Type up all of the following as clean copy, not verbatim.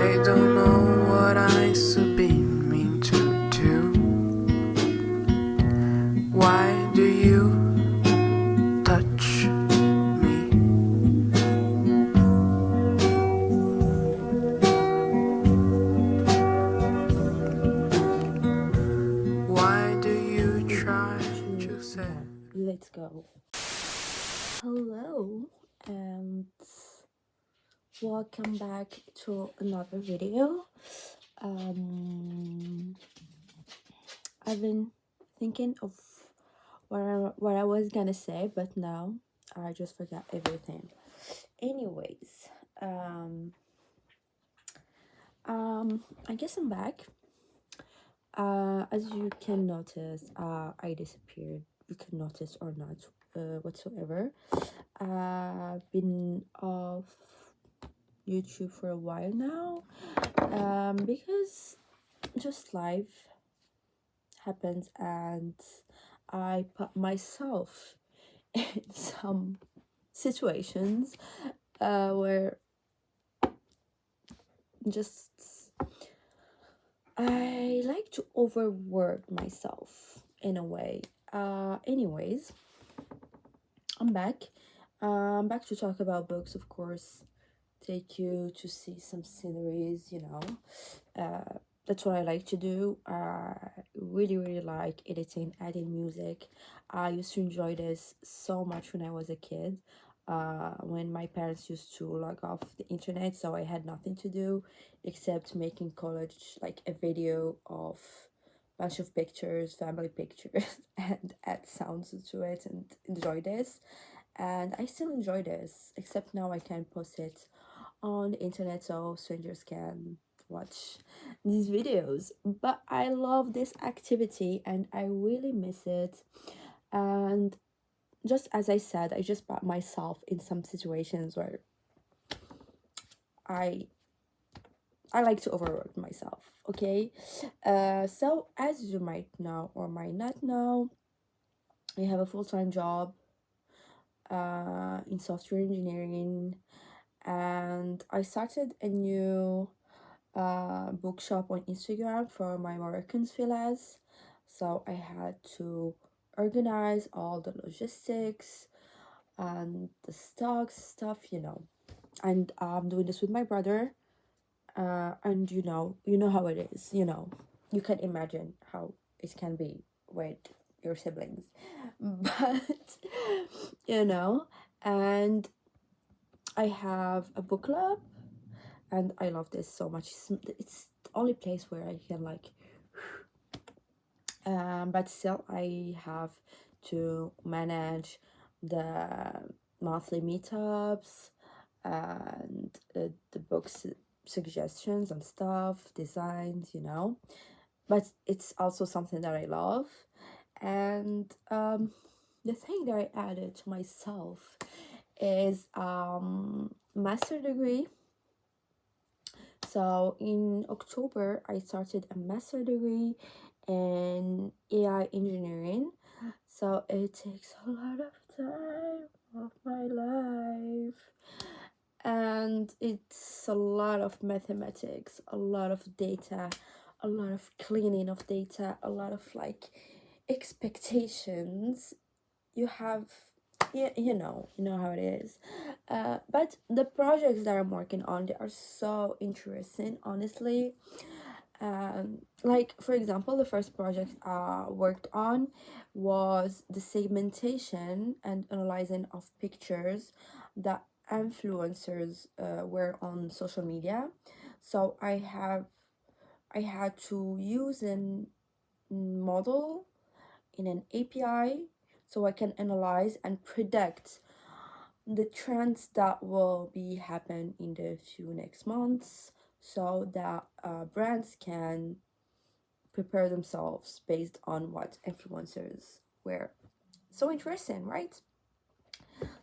I don't know what I should be mean to do. Why do you touch me? Why do you try to say? Let's go. Hello and welcome back to another video. I've been thinking of what I was gonna say, but now I just forgot everything. Anyways, I guess I'm back. As you can notice, I disappeared. You can notice or not, whatsoever. I've been off YouTube for a while now, because just life happens and I put myself in some situations where just I like to overwork myself in a way. Anyways, I'm back. I'm back to talk about books, of course. Take you to see some sceneries, that's what I like to do. I really like adding music. I used to enjoy this so much when I was a kid, when my parents used to log off the internet, so I had nothing to do except making collage like a video of bunch of pictures, family pictures, and add sounds to it and enjoy this. And I still enjoy this, except now I can't post it on the internet so strangers can watch these videos. But I love this activity and I really miss it. And just as I said, I just put myself in some situations where I like to overwork myself. Okay, so as you might know or might not know, I have a full-time job in software engineering, and I started a new bookshop on Instagram for my Moroccan villas. So I had to organize all the logistics and the stocks stuff. And I'm doing this with my brother. And you know how it is. You can imagine how it can be with your siblings, but you know. And I have a book club and I love this so much. It's the only place where I can but still I have to manage the monthly meetups and the books suggestions and stuff, designs. But it's also something that I love. And the thing that I added to myself is master degree. So in October, I started a master degree in AI engineering. So it takes a lot of time of my life. And it's a lot of mathematics, a lot of data, a lot of cleaning of data, a lot of expectations. You have, yeah, you know how it is. But the projects that I'm working on, they are so interesting, honestly. Like for example, the first project I worked on was the segmentation and analyzing of pictures that influencers were on social media. So I had to use an model in an API so I can analyze and predict the trends that will be happen in the few next months, so that brands can prepare themselves based on what influencers were. So interesting, right?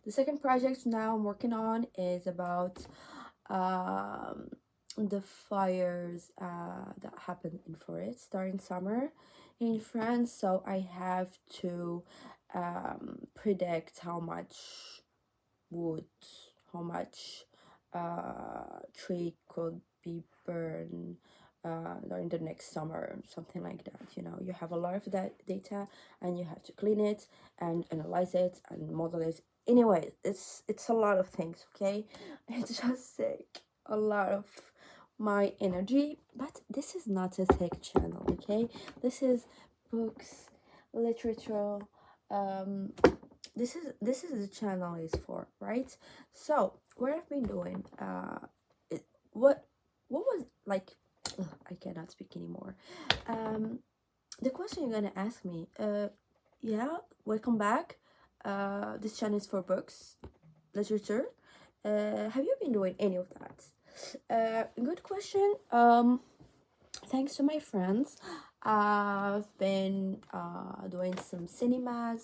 The second project now I'm working on is about um, the fires that happened in forests during summer in France. So I have to predict how much wood, how much tree could be burned during the next summer, something like that. You have a lot of that data, and you have to clean it and analyze it and model it. Anyway, it's a lot of things. Okay, it's just like a lot of my energy, but this is not a tech channel. Okay, this is books, literature. um this is the channel is for, right? So what I've been doing, it, what was like, I cannot speak anymore. The question you're gonna ask me, yeah, welcome back. This channel is for books, literature. Have you been doing any of that? Good question. Thanks to my friends, I've been doing some cinema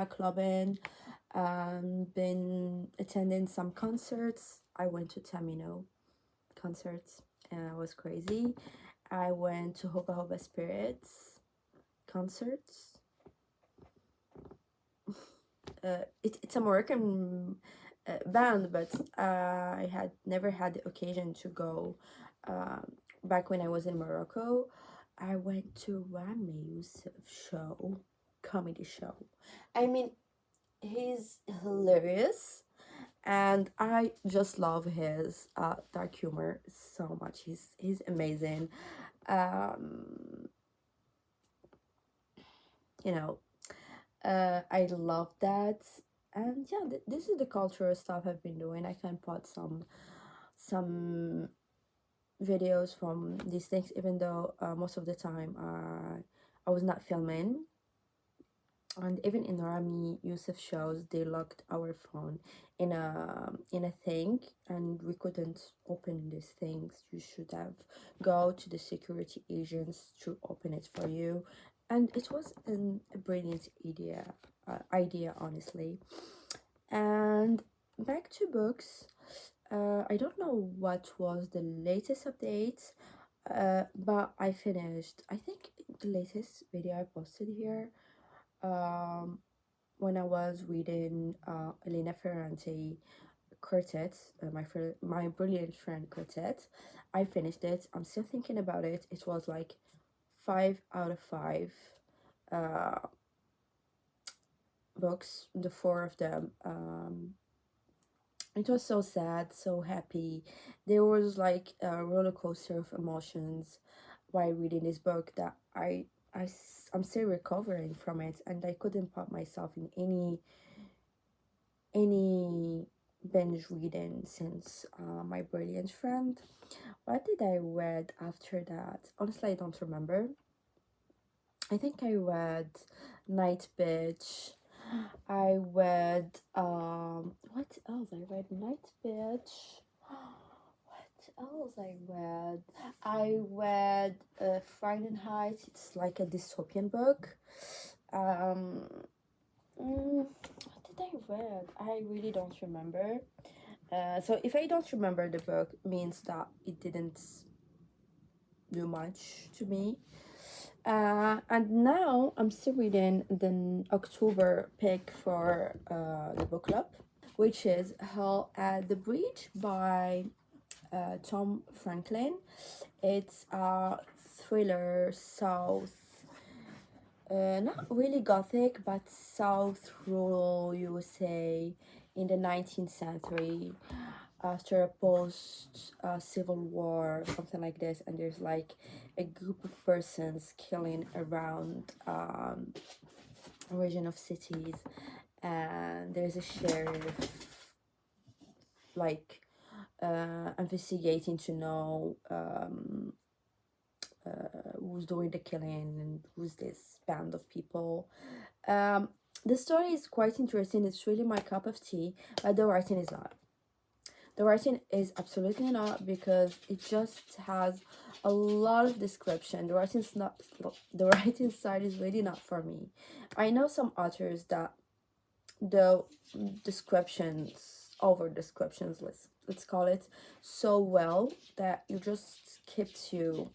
clubbing, been attending some concerts. I went to Tamino concerts, and it was crazy. I went to Hoba Hoba Spirits concerts. It's a Moroccan band, but I had never had the occasion to go. Back when I was in Morocco, I went to Rami Youssef show, comedy show. I mean, he's hilarious, and I just love his dark humor so much. He's amazing. Um, you know, I love that. And yeah, this is the cultural stuff I've been doing. I can put some videos from these things, even though most of the time I was not filming. And even in Rami Youssef shows, they locked our phone in a thing, and we couldn't open these things. You should have go to the security agents to open it for you, and it was a brilliant idea, honestly. And back to books. I don't know what was the latest update, but I finished, I think, the latest video I posted here, when I was reading Elena Ferrante Quartet, my brilliant friend Quartet. I finished it. I'm still thinking about it. It was like 5 out of 5 books, the four of them. It was so sad, so happy. There was like a roller coaster of emotions while reading this book that I'm still recovering from it, and I couldn't put myself in any binge reading since my brilliant friend. What did I read after that? Honestly, I don't remember. I think I read Night Bitch. I read what else I read? Night Bitch. What else I read? I read Fahrenheit. It's like a dystopian book. What did I read? I really don't remember. So if I don't remember the book, means that it didn't do much to me. And now I'm still reading the October pick for the book club, which is Hell at the Bridge by Tom Franklin. It's a thriller, not really gothic, but South rural USA in the 19th century, after a post civil war, something like this. And there's like a group of persons killing around a region of cities, and there's a sheriff like investigating to know who's doing the killing and who's this band of people. The story is quite interesting. It's really my cup of tea, but the writing is not. The writing is absolutely not, because it just has a lot of description. The writing side is really not for me. I know some authors that the over descriptions, let's call it, so well that you just keeps you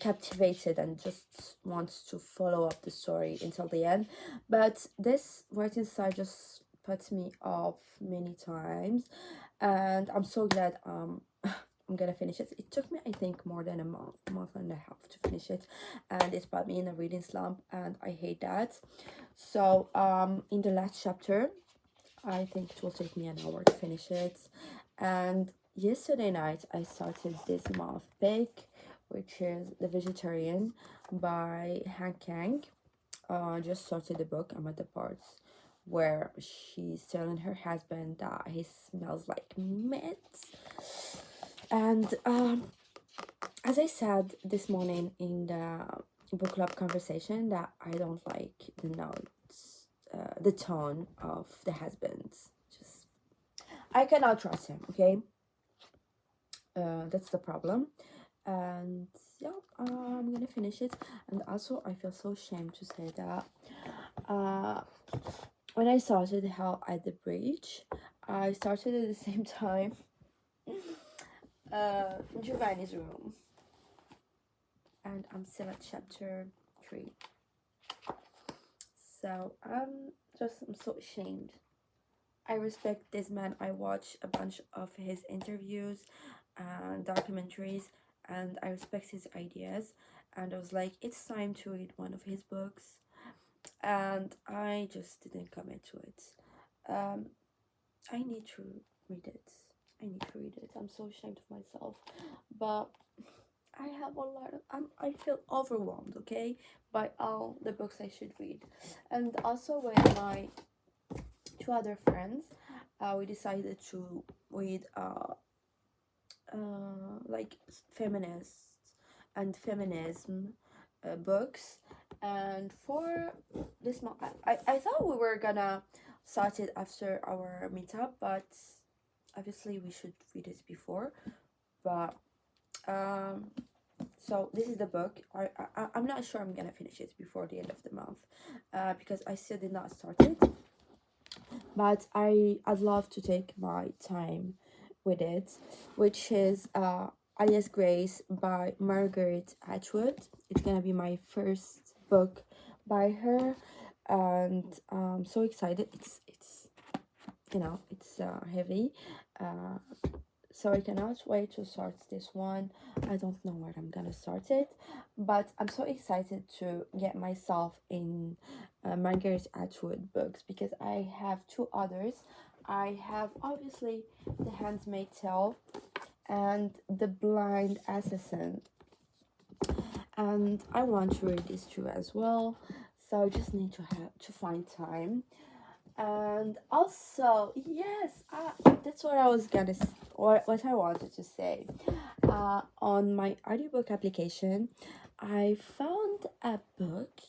captivated and just wants to follow up the story until the end. But this writing style just puts me off many times, and I'm so glad I'm gonna finish it. It took me, I think, more than a month and a half to finish it, and it put me in a reading slump, and I hate that. So in the last chapter, I think it will take me an hour to finish it. And yesterday night I started this month pick, which is The Vegetarian by Han Kang. Just started the book. I'm at the parts where she's telling her husband that he smells like meat. And as I said this morning in the book club conversation, that I don't like the notes, the tone of the husband. Just I cannot trust him. Okay, that's the problem. And yeah, I'm gonna finish it. And also, I feel so ashamed to say that when I started Hell at the Bridge, I started at the same time Giovanni's Room, and I'm still at chapter 3. So I'm so ashamed. I respect this man. I watch a bunch of his interviews and documentaries, and I respect his ideas. And I was like, it's time to read one of his books, and I just didn't commit to it. I need to read it. I'm so ashamed of myself, but I have a lot of. I feel overwhelmed. Okay, by all the books I should read, and also with my two other friends, we decided to read like feminists and feminism books. And for this month, I thought we were gonna start it after our meetup, but obviously we should read it before. But so this is the book. I'm not sure I'm gonna finish it before the end of the month, because I still did not start it. But I'd love to take my time with it, which is Alias Grace by Margaret Atwood. It's gonna be my first book by her, and I'm so excited. It's it's heavy, so I cannot wait to start this one. I don't know where I'm gonna start it, but I'm so excited to get myself in Margaret Atwood books, because I have two others. I have obviously The Handmaid's Tale and The Blind Assassin, and I want to read these two as well. So I just need to find time. And also, yes, that's what I was gonna or what I wanted to say. On my audiobook application, I found a book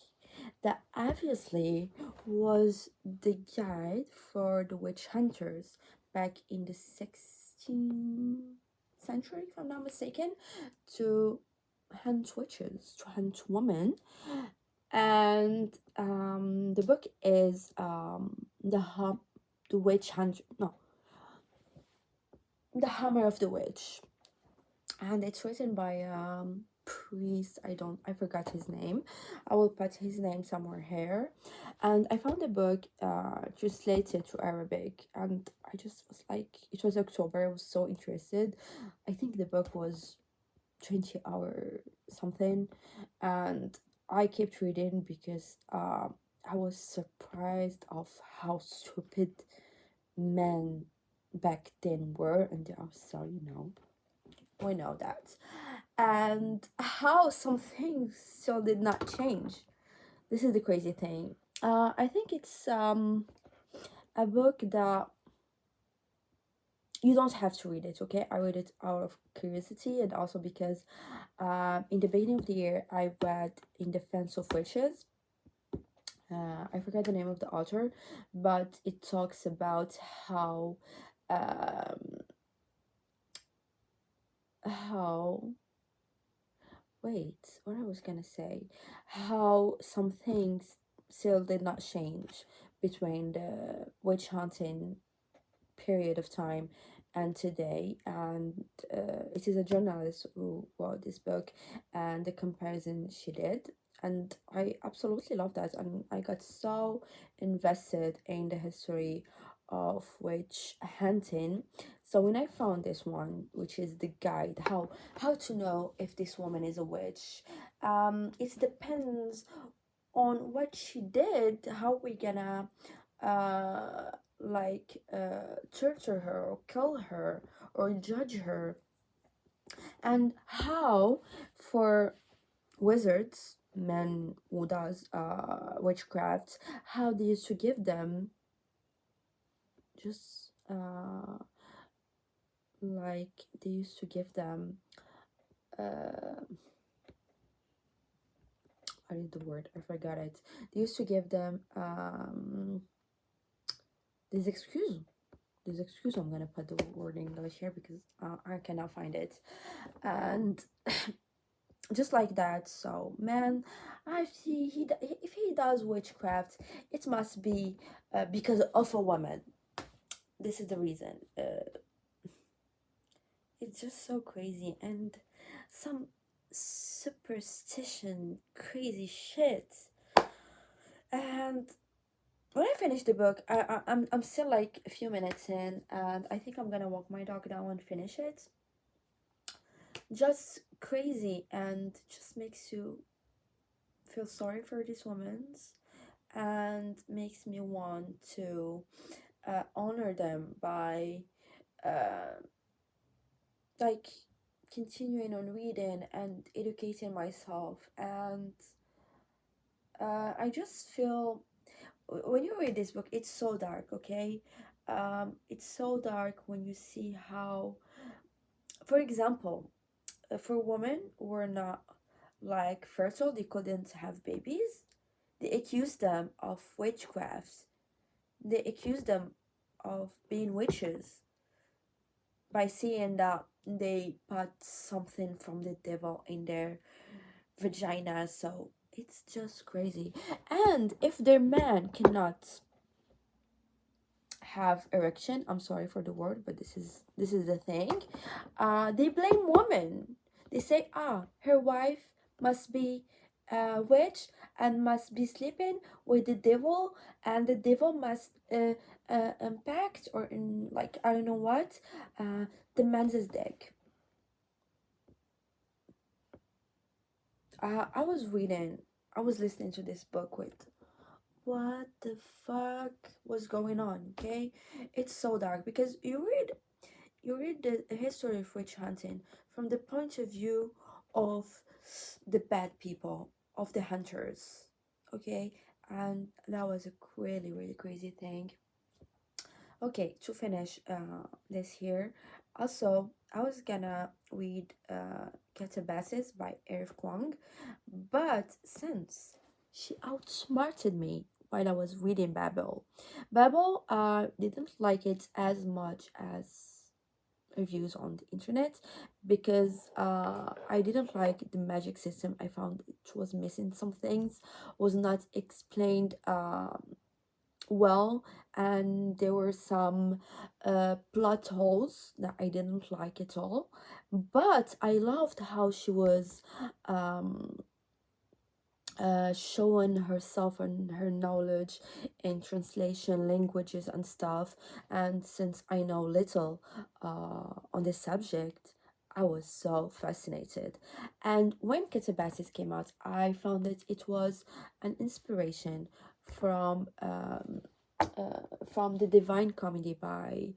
that obviously was the guide for the witch hunters back in the 16th century, if I'm not mistaken, to hunt witches, to hunt women. And the book is the witch hunter, no, The Hammer of the Witch, and it's written by priest. I forgot his name. I will put his name somewhere here. And I found the book translated to Arabic, and I just was like, it was October, I was so interested. I think the book was 20 hour something, and I kept reading because I was surprised of how stupid men back then were, and they are so, we know that, and how some things still did not change. This is the crazy thing. I think it's a book that you don't have to read it, okay? I read it out of curiosity, and also because in the beginning of the year I read In Defense of Witches. I forgot the name of the author, but it talks about um, how wait, what I was gonna say, how some things still did not change between the witch hunting period of time and today. And it is a journalist who wrote this book, and the comparison she did, and I absolutely love that, and I got so invested in the history of witch hunting. So when I found this one, which is the guide, how to know if this woman is a witch, it depends on what she did, how we gonna uh torture her or kill her or judge her, and how for wizards, men who does witchcraft, how they used to give them just like they used to give them uh I need the word, I forgot it. They used to give them this excuse I'm gonna put the word in English here because I cannot find it. And just like that, so man, if he does witchcraft, it must be because of a woman. This is the reason. It's just so crazy, and some superstition crazy shit. And when I finish the book, I'm still like a few minutes in, and I think I'm gonna walk my dog down and finish it. Just crazy, and just makes you feel sorry for these women, and makes me want to honor them by uh, like continuing on reading and educating myself. And I just feel when you read this book, it's so dark, okay? It's so dark when you see how, for example, for women who were not like fertile, they couldn't have babies, they accused them of witchcraft, they accused them of being witches by saying that they put something from the devil in their vagina. So it's just crazy. And if their man cannot have erection, I'm sorry for the word, but this is the thing, they blame woman. They say, her wife must be a witch and must be sleeping with the devil, and the devil must impact or in, like, I don't know what, the man's dick. I was listening to this book with, what the fuck was going on, okay? It's so dark because you read the history of witch hunting from the point of view of the bad people, of the hunters, okay? And that was a really, really crazy thing. Okay, to finish this here, also, I was gonna read Catabasis by Eric Kwong, but since she outsmarted me while I was reading Babel didn't like it as much as reviews on the internet, because I didn't like the magic system. I found it was missing some things, was not explained well, and there were some plot holes that I didn't like at all. But I loved how she was um, showing herself and her knowledge in translation languages and stuff. And since I know little on this subject, I was so fascinated. And when Katabasis came out, I found that it was an inspiration from from the Divine Comedy by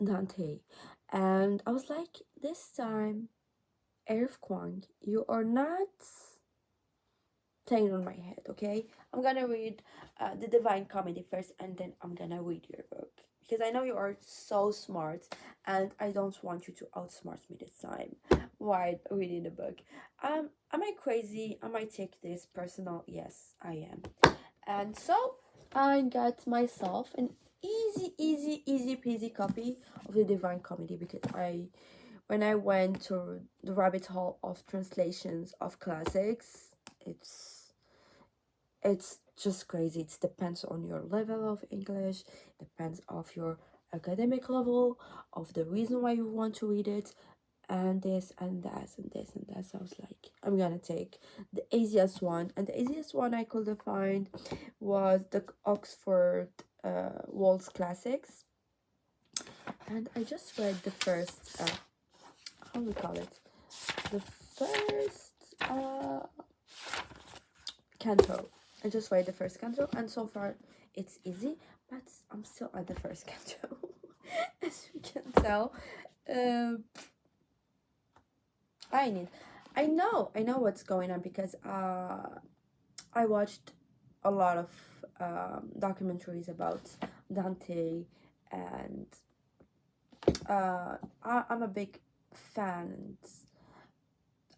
Dante. And I was like, this time, Eric Kwong, you are not playing on my head, okay? I'm gonna read the Divine Comedy first, and then I'm gonna read your book, because I know you are so smart, and I don't want you to outsmart me this time while reading the book. Am I crazy? Am I take this personal? Yes, I am. And so I got myself an easy peasy copy of the Divine Comedy, because when I went to the rabbit hole of translations of classics, it's just crazy. It depends on your level of English, depends of your academic level, of the reason why you want to read it, and this and that and this and that. So I was like, I'm gonna take the easiest one, and the easiest one I could find was the Oxford Waltz classics, and I just read the first how do we call it, the first canto. I just read the first canto, and so far it's easy, but I'm still at the first canto. As you can tell. I know what's going on, because I watched a lot of documentaries about Dante, and I'm a big fan.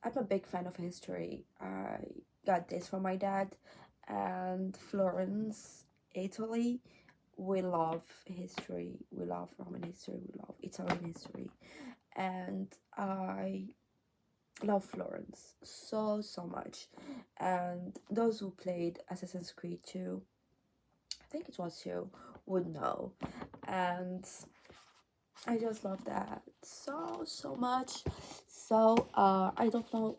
I'm a big fan of history. I got this from my dad, and Florence, Italy. We love history. We love Roman history. We love Italian history, and I love Florence so much. And those who played Assassin's Creed 2, I think it was 2, would know. And I just love that so much. So I don't know,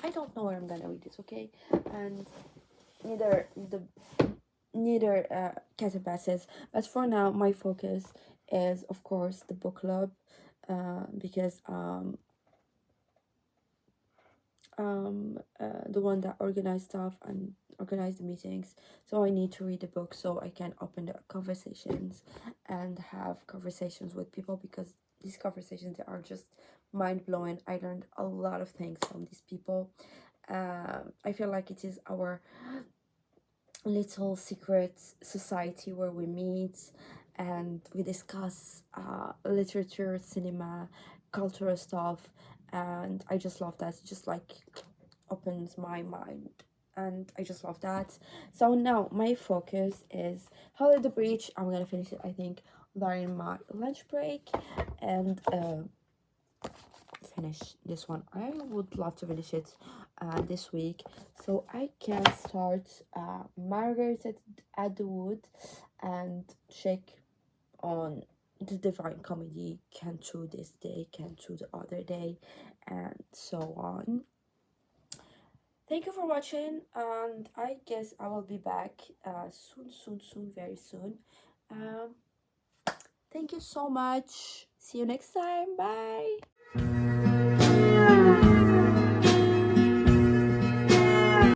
I don't know where I'm gonna read this, okay? And neither Catabasis, but for now my focus is of course the book club, because the one that organized stuff and organized the meetings. So I need to read the book so I can open the conversations and have conversations with people, because these conversations, they are just mind-blowing. I learned a lot of things from these people. I feel like it is our little secret society where we meet and we discuss literature, cinema, cultural stuff, and I just love that. It just like opens my mind, and I just love that. So now my focus is Holly the Breach. I'm gonna finish it, I think, during my lunch break, and finish this one. I would love to finish it this week, so I can start Margaret at the Wood, and check on the Divine Comedy, can through this day, can through the other day, and so on. Thank you for watching, and I guess I will be back soon, very soon. Thank you so much. See you next time. Bye.